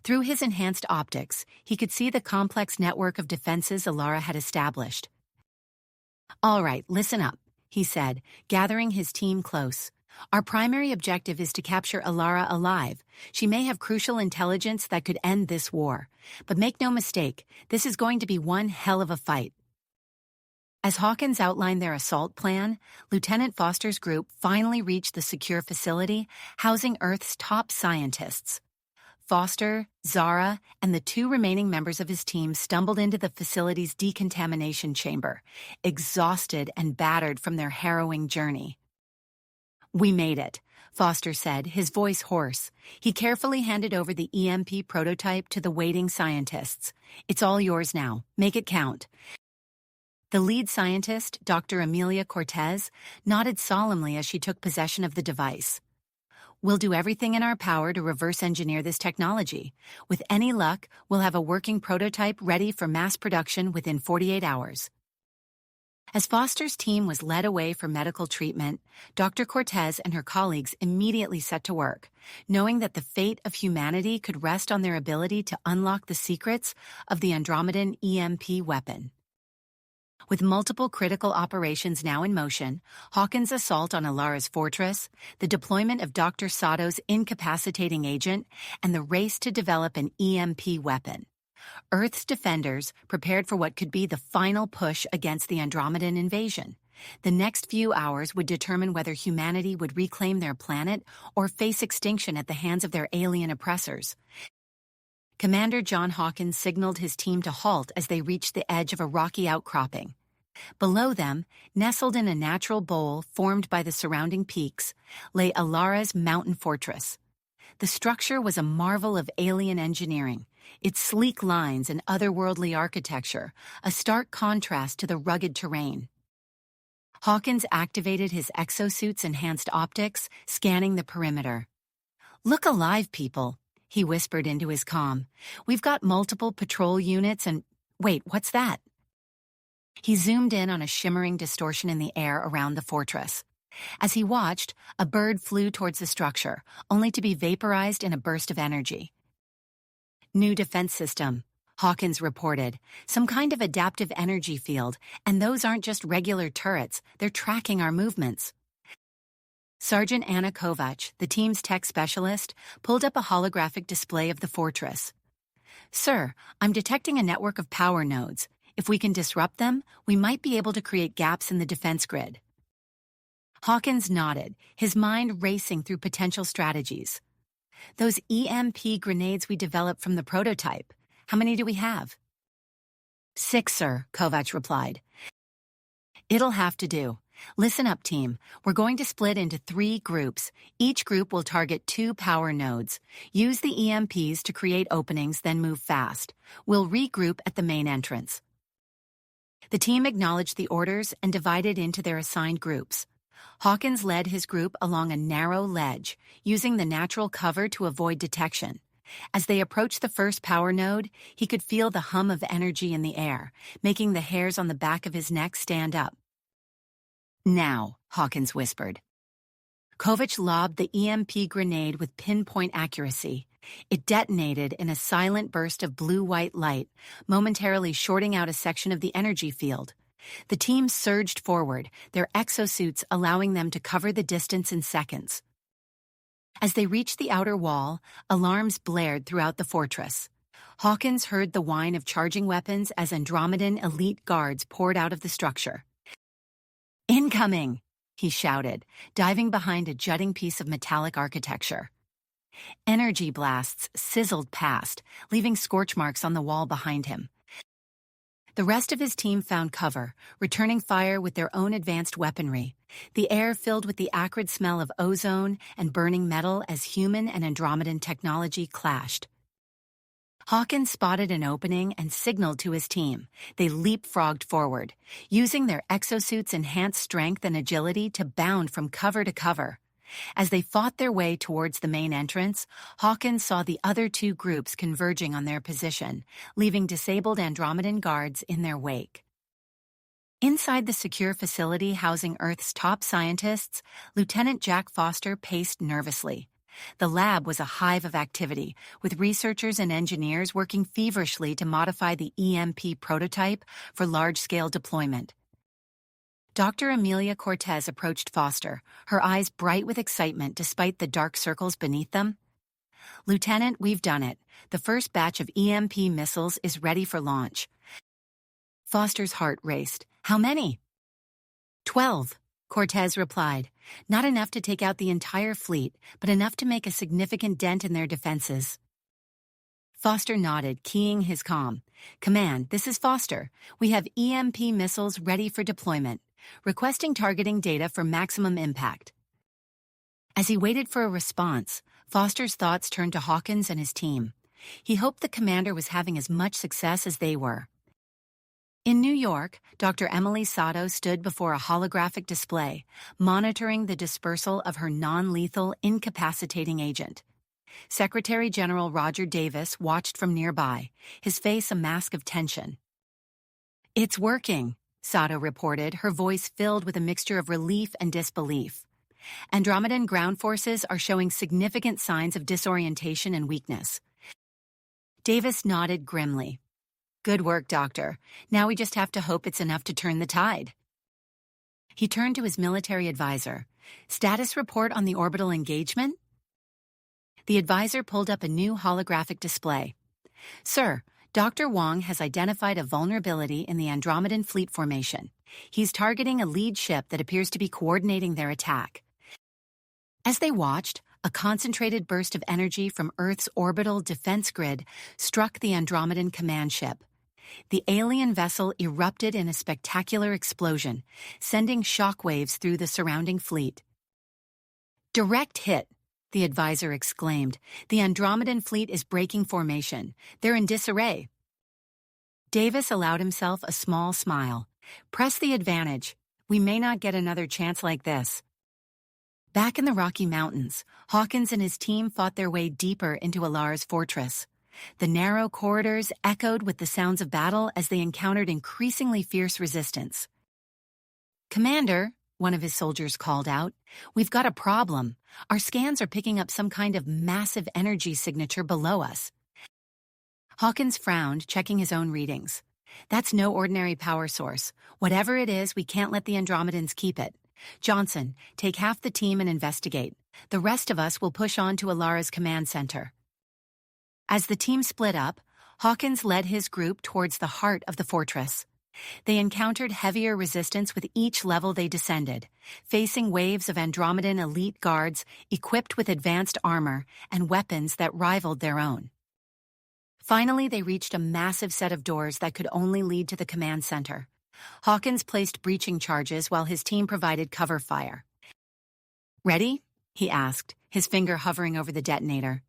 S1: Through his enhanced optics, he could see the complex network of defenses Alara had established. "All right, listen up," he said, gathering his team close. "Our primary objective is to capture Alara alive. She may have crucial intelligence that could end this war. But make no mistake, this is going to be one hell of a fight." As Hawkins outlined their assault plan, Lieutenant Foster's group finally reached the secure facility, housing Earth's top scientists. Foster, Zara, and the two remaining members of his team stumbled into the facility's decontamination chamber, exhausted and battered from their harrowing journey. "We made it," Foster said, his voice hoarse. He carefully handed over the EMP prototype to the waiting scientists. "It's all yours now. Make it count." The lead scientist, Dr. Amelia Cortez, nodded solemnly as she took possession of the device. "We'll do everything in our power to reverse engineer this technology. With any luck, we'll have a working prototype ready for mass production within 48 hours. As Foster's team was led away for medical treatment, Dr. Cortez and her colleagues immediately set to work, knowing that the fate of humanity could rest on their ability to unlock the secrets of the Andromedan EMP weapon. With multiple critical operations now in motion, Hawkins' assault on Alara's fortress, the deployment of Dr. Sato's incapacitating agent, and the race to develop an EMP weapon, Earth's defenders prepared for what could be the final push against the Andromedan invasion. The next few hours would determine whether humanity would reclaim their planet or face extinction at the hands of their alien oppressors. Commander John Hawkins signaled his team to halt as they reached the edge of a rocky outcropping. Below them, nestled in a natural bowl formed by the surrounding peaks, lay Alara's mountain fortress. The structure was a marvel of alien engineering, its sleek lines and otherworldly architecture, a stark contrast to the rugged terrain. Hawkins activated his exosuit's enhanced optics, scanning the perimeter. "Look alive, people," he whispered into his comm. "We've got multiple patrol units and— Wait, what's that?" He zoomed in on a shimmering distortion in the air around the fortress. As he watched, a bird flew towards the structure, only to be vaporized in a burst of energy. "New defense system," Hawkins reported. "Some kind of adaptive energy field, and those aren't just regular turrets, they're tracking our movements." Sergeant Anna Kovac, the team's tech specialist, pulled up a holographic display of the fortress. "Sir, I'm detecting a network of power nodes. If we can disrupt them, we might be able to create gaps in the defense grid." Hawkins nodded, his mind racing through potential strategies. "Those EMP grenades we developed from the prototype, how many do we have?" "6, sir," Kovac replied. "It'll have to do. Listen up, team. We're going to split into 3 groups. Each group will target 2 power nodes. Use the EMPs to create openings, then move fast. We'll regroup at the main entrance." The team acknowledged the orders and divided into their assigned groups. Hawkins led his group along a narrow ledge, using the natural cover to avoid detection. As they approached the first power node, he could feel the hum of energy in the air, making the hairs on the back of his neck stand up. "Now," Hawkins whispered. Kovac lobbed the EMP grenade with pinpoint accuracy. It detonated in a silent burst of blue-white light, momentarily shorting out a section of the energy field. The team surged forward, their exosuits allowing them to cover the distance in seconds. As they reached the outer wall, alarms blared throughout the fortress. Hawkins heard the whine of charging weapons as Andromedan elite guards poured out of the structure. "Incoming!" he shouted, diving behind a jutting piece of metallic architecture. Energy blasts sizzled past, leaving scorch marks on the wall behind him. The rest of his team found cover, returning fire with their own advanced weaponry, the air filled with the acrid smell of ozone and burning metal as human and Andromedan technology clashed. Hawkins spotted an opening and signaled to his team. They leapfrogged forward, using their exosuits' enhanced strength and agility to bound from cover to cover. As they fought their way towards the main entrance, Hawkins saw the other 2 groups converging on their position, leaving disabled Andromedan guards in their wake. Inside the secure facility housing Earth's top scientists, Lieutenant Jack Foster paced nervously. The lab was a hive of activity, with researchers and engineers working feverishly to modify the EMP prototype for large-scale deployment. Dr. Amelia Cortez approached Foster, her eyes bright with excitement despite the dark circles beneath them. "Lieutenant, we've done it. The first batch of EMP missiles is ready for launch." Foster's heart raced. "How many?" 12, Cortez replied. "Not enough to take out the entire fleet, but enough to make a significant dent in their defenses." Foster nodded, keying his comm. "Command, this is Foster. We have EMP missiles ready for deployment. Requesting targeting data for maximum impact." As he waited for a response, Foster's thoughts turned to Hawkins and his team. He hoped the commander was having as much success as they were. In New York, Dr. Emily Sato stood before a holographic display, monitoring the dispersal of her non-lethal incapacitating agent. Secretary General Roger Davis watched from nearby, his face a mask of tension. "It's working," Sato reported, her voice filled with a mixture of relief and disbelief. "Andromedan ground forces are showing significant signs of disorientation and weakness." Davis nodded grimly. Good work, Doctor. Now we just have to hope it's enough to turn the tide. He turned to his military advisor. Status report on the orbital engagement? The advisor pulled up a new holographic display. Sir, Dr. Wong has identified a vulnerability in the Andromedan fleet formation. He's targeting a lead ship that appears to be coordinating their attack. As they watched, a concentrated burst of energy from Earth's orbital defense grid struck the Andromedan command ship. The alien vessel erupted in a spectacular explosion, sending shockwaves through the surrounding fleet. Direct hit, the advisor exclaimed. The Andromedan fleet is breaking formation. They're in disarray. Davis allowed himself a small smile. Press the advantage. We may not get another chance like this. Back in the Rocky Mountains, Hawkins and his team fought their way deeper into Alara's fortress. The narrow corridors echoed with the sounds of battle as they encountered increasingly fierce resistance. Commander, one of his soldiers called out, we've got a problem. Our scans are picking up some kind of massive energy signature below us. Hawkins frowned, checking his own readings. That's no ordinary power source. Whatever it is, we can't let the Andromedans keep it. Johnson, take half the team and investigate. The rest of us will push on to Alara's command center. As the team split up, Hawkins led his group towards the heart of the fortress. They encountered heavier resistance with each level they descended, facing waves of Andromedan elite guards equipped with advanced armor and weapons that rivaled their own. Finally, they reached a massive set of doors that could only lead to the command center. Hawkins placed breaching charges while his team provided cover fire. Ready? He asked, his finger hovering over the detonator.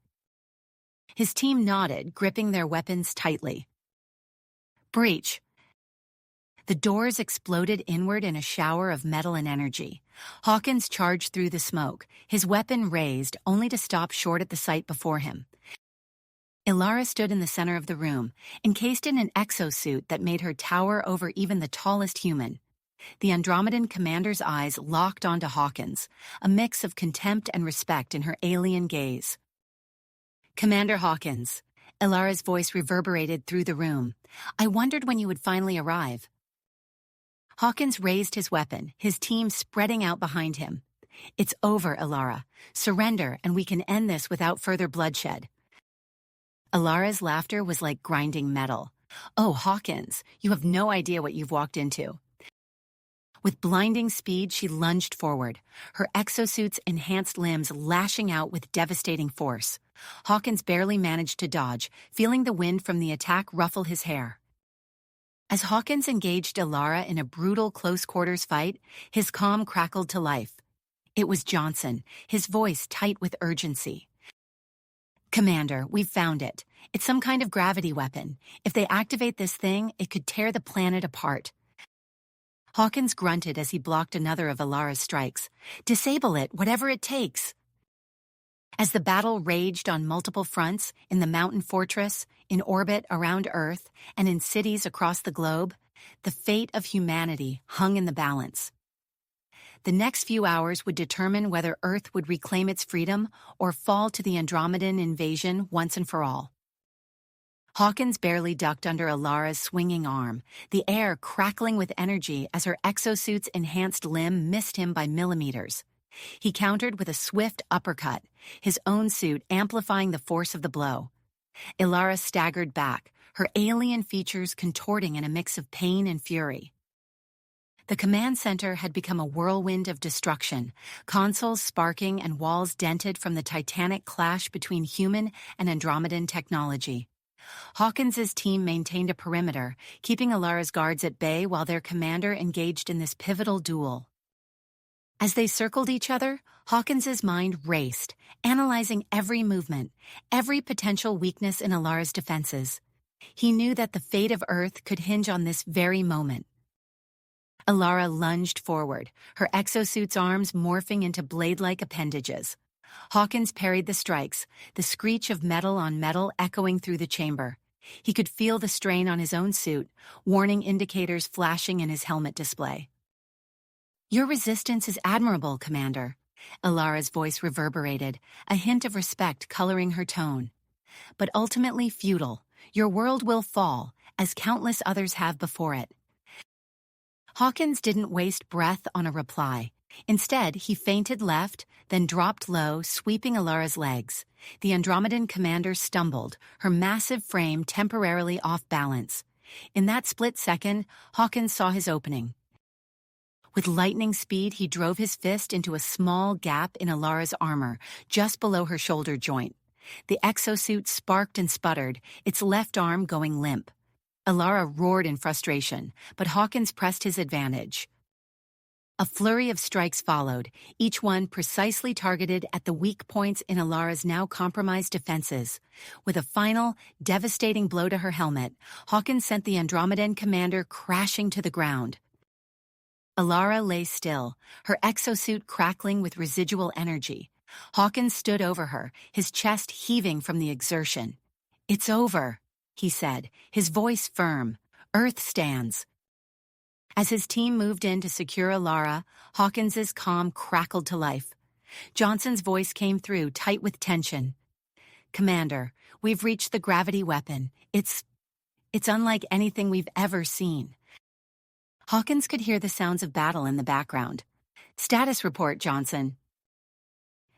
S1: His team nodded, gripping their weapons tightly. Breach. The doors exploded inward in a shower of metal and energy. Hawkins charged through the smoke, his weapon raised, only to stop short at the sight before him. Ilara stood in the center of the room, encased in an exosuit that made her tower over even the tallest human. The Andromedan commander's eyes locked onto Hawkins, a mix of contempt and respect in her alien gaze. Commander Hawkins, Ilara's voice reverberated through the room. I wondered when you would finally arrive. Hawkins raised his weapon, his team spreading out behind him. It's over, Ilara. Surrender, and we can end this without further bloodshed. Ilara's laughter was like grinding metal. Oh, Hawkins, you have no idea what you've walked into. With blinding speed, she lunged forward, her exosuit's enhanced limbs lashing out with devastating force. Hawkins barely managed to dodge, feeling the wind from the attack ruffle his hair. As Hawkins engaged Ilara in a brutal close-quarters fight, his calm crackled to life. It was Johnson, his voice tight with urgency. Commander, we've found it. It's some kind of gravity weapon. If they activate this thing, it could tear the planet apart. Hawkins grunted as he blocked another of Ilara's strikes. Disable it, whatever it takes. As the battle raged on multiple fronts, in the mountain fortress, in orbit around Earth, and in cities across the globe, the fate of humanity hung in the balance. The next few hours would determine whether Earth would reclaim its freedom or fall to the Andromedan invasion once and for all. Hawkins barely ducked under Ilara's swinging arm, the air crackling with energy as her exosuit's enhanced limb missed him by millimeters. He countered with a swift uppercut, his own suit amplifying the force of the blow. Ilara staggered back, her alien features contorting in a mix of pain and fury. The command center had become a whirlwind of destruction, consoles sparking and walls dented from the titanic clash between human and Andromedan technology. Hawkins's team maintained a perimeter, keeping Ilara's guards at bay while their commander engaged in this pivotal duel. As they circled each other, Hawkins's mind raced, analyzing every movement, every potential weakness in Ilara's defenses. He knew that the fate of Earth could hinge on this very moment. Ilara lunged forward, her exosuit's arms morphing into blade-like appendages. Hawkins parried the strikes, the screech of metal on metal echoing through the chamber. He could feel the strain on his own suit, warning indicators flashing in his helmet display. Your resistance is admirable, Commander. Ilara's voice reverberated, a hint of respect coloring her tone. But ultimately futile. Your world will fall, as countless others have before it. Hawkins didn't waste breath on a reply. Instead, he feinted left, then dropped low, sweeping Alara's legs. The Andromedan commander stumbled, her massive frame temporarily off balance. In that split second, Hawkins saw his opening. With lightning speed, he drove his fist into a small gap in Alara's armor, just below her shoulder joint. The exosuit sparked and sputtered, its left arm going limp. Alara roared in frustration, but Hawkins pressed his advantage. A flurry of strikes followed, each one precisely targeted at the weak points in Alara's now compromised defenses. With a final, devastating blow to her helmet, Hawkins sent the Andromedan commander crashing to the ground. Alara lay still, her exosuit crackling with residual energy. Hawkins stood over her, his chest heaving from the exertion. "It's over," he said, his voice firm. "Earth stands." As his team moved in to secure Alara, Hawkins's calm crackled to life. Johnson's voice came through, tight with tension. "Commander, we've reached the gravity weapon. It's unlike anything we've ever seen." Hawkins could hear the sounds of battle in the background. "Status report, Johnson."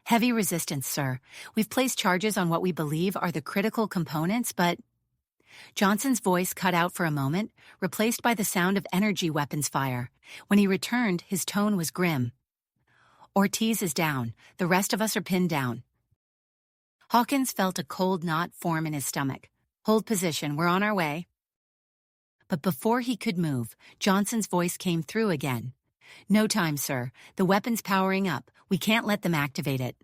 S1: "Heavy resistance, sir. We've placed charges on what we believe are the critical components, but—" Johnson's voice cut out for a moment, replaced by the sound of energy weapons fire. When he returned, his tone was grim. "Ortiz is down. The rest of us are pinned down." Hawkins felt a cold knot form in his stomach. "Hold position. We're on our way." But before he could move, Johnson's voice came through again. "No time, sir. The weapon's powering up. We can't let them activate it."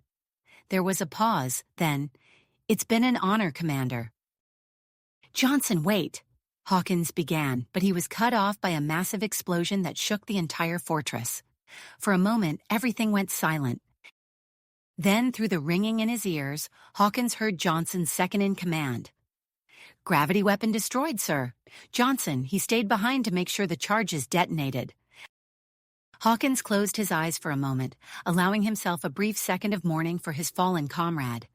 S1: There was a pause, then, "It's been an honor, Commander." "Johnson, wait," Hawkins began, but he was cut off by a massive explosion that shook the entire fortress. For a moment, everything went silent. Then, through the ringing in his ears, Hawkins heard Johnson's second-in-command. "Gravity weapon destroyed, sir. Johnson, he stayed behind to make sure the charges detonated." Hawkins closed his eyes for a moment, allowing himself a brief second of mourning for his fallen comrade.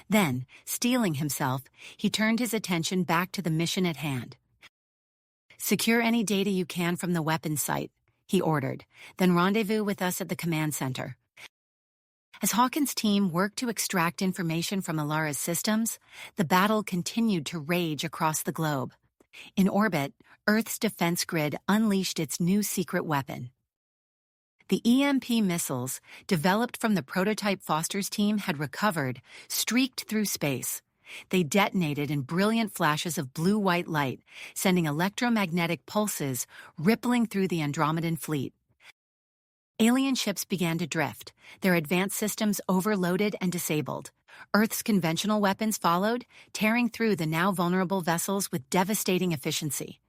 S1: Then, steeling himself, he turned his attention back to the mission at hand. "Secure any data you can from the weapons site," he ordered, "then rendezvous with us at the command center." As Hawkins' team worked to extract information from Alara's systems, the battle continued to rage across the globe. In orbit, Earth's defense grid unleashed its new secret weapon. The EMP missiles, developed from the prototype Foster's team had recovered, streaked through space. They detonated in brilliant flashes of blue-white light, sending electromagnetic pulses rippling through the Andromedan fleet. Alien ships began to drift, their advanced systems overloaded and disabled. Earth's conventional weapons followed, tearing through the now vulnerable vessels with devastating efficiency.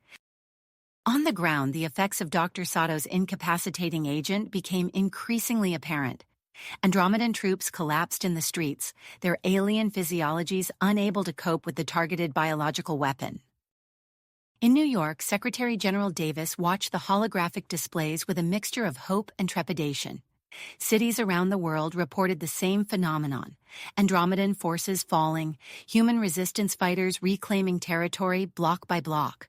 S1: On the ground, the effects of Dr. Sato's incapacitating agent became increasingly apparent. Andromedan troops collapsed in the streets, their alien physiologies unable to cope with the targeted biological weapon. In New York, Secretary General Davis watched the holographic displays with a mixture of hope and trepidation. Cities around the world reported the same phenomenon: Andromedan forces falling, human resistance fighters reclaiming territory block by block.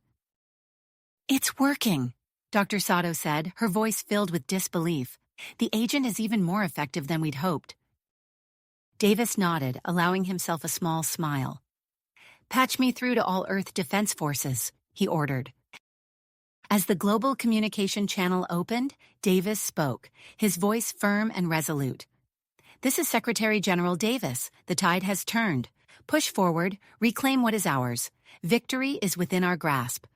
S1: "It's working," Dr. Sato said, her voice filled with disbelief. "The agent is even more effective than we'd hoped." Davis nodded, allowing himself a small smile. "Patch me through to all Earth Defense Forces," he ordered. As the global communication channel opened, Davis spoke, his voice firm and resolute. "This is Secretary General Davis. The tide has turned. Push forward, reclaim what is ours. Victory is within our grasp."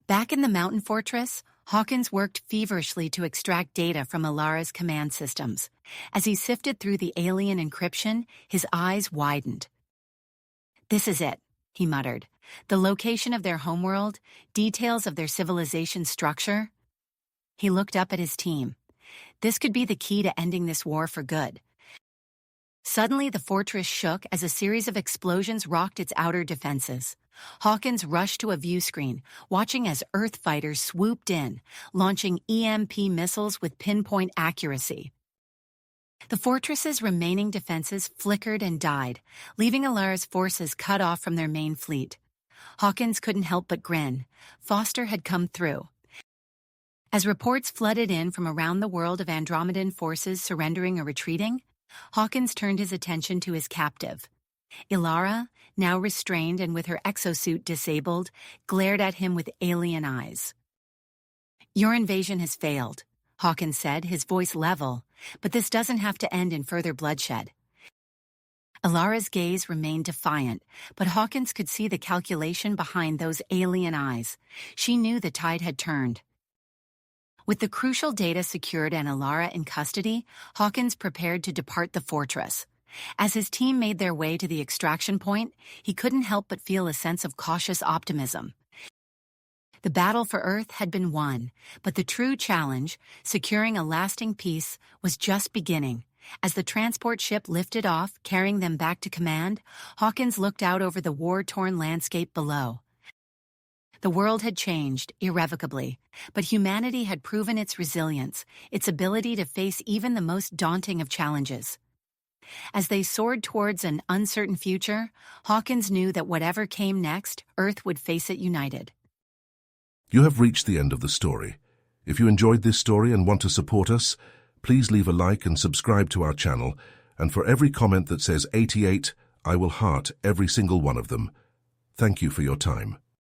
S1: Back in the mountain fortress, Hawkins worked feverishly to extract data from Alara's command systems. As he sifted through the alien encryption, his eyes widened. "This is it," he muttered. "The location of their homeworld, details of their civilization structure." He looked up at his team. This could be the key to ending this war for good. Suddenly, the fortress shook as a series of explosions rocked its outer defenses. Hawkins rushed to a view screen, watching as Earth fighters swooped in, launching EMP missiles with pinpoint accuracy. The fortress's remaining defenses flickered and died, leaving Alara's forces cut off from their main fleet. Hawkins couldn't help but grin. Foster had come through. As reports flooded in from around the world of Andromedan forces surrendering or retreating, Hawkins turned his attention to his captive. Ilara, now restrained and with her exosuit disabled, glared at him with alien eyes. "Your invasion has failed," Hawkins said, his voice level, "but this doesn't have to end in further bloodshed." Ilara's gaze remained defiant, but Hawkins could see the calculation behind those alien eyes. She knew the tide had turned. With the crucial data secured and Ilara in custody, Hawkins prepared to depart the fortress. As his team made their way to the extraction point, he couldn't help but feel a sense of cautious optimism. The battle for Earth had been won, but the true challenge, securing a lasting peace, was just beginning. As the transport ship lifted off, carrying them back to command, Hawkins looked out over the war-torn landscape below. The world had changed, irrevocably, but humanity had proven its resilience, its ability to face even the most daunting of challenges. As they soared towards an uncertain future, Hawkins knew that whatever came next, Earth would face it united.
S2: You have reached the end of the story. If you enjoyed this story and want to support us, please leave a like and subscribe to our channel, and for every comment that says 88, I will heart every single one of them. Thank you for your time.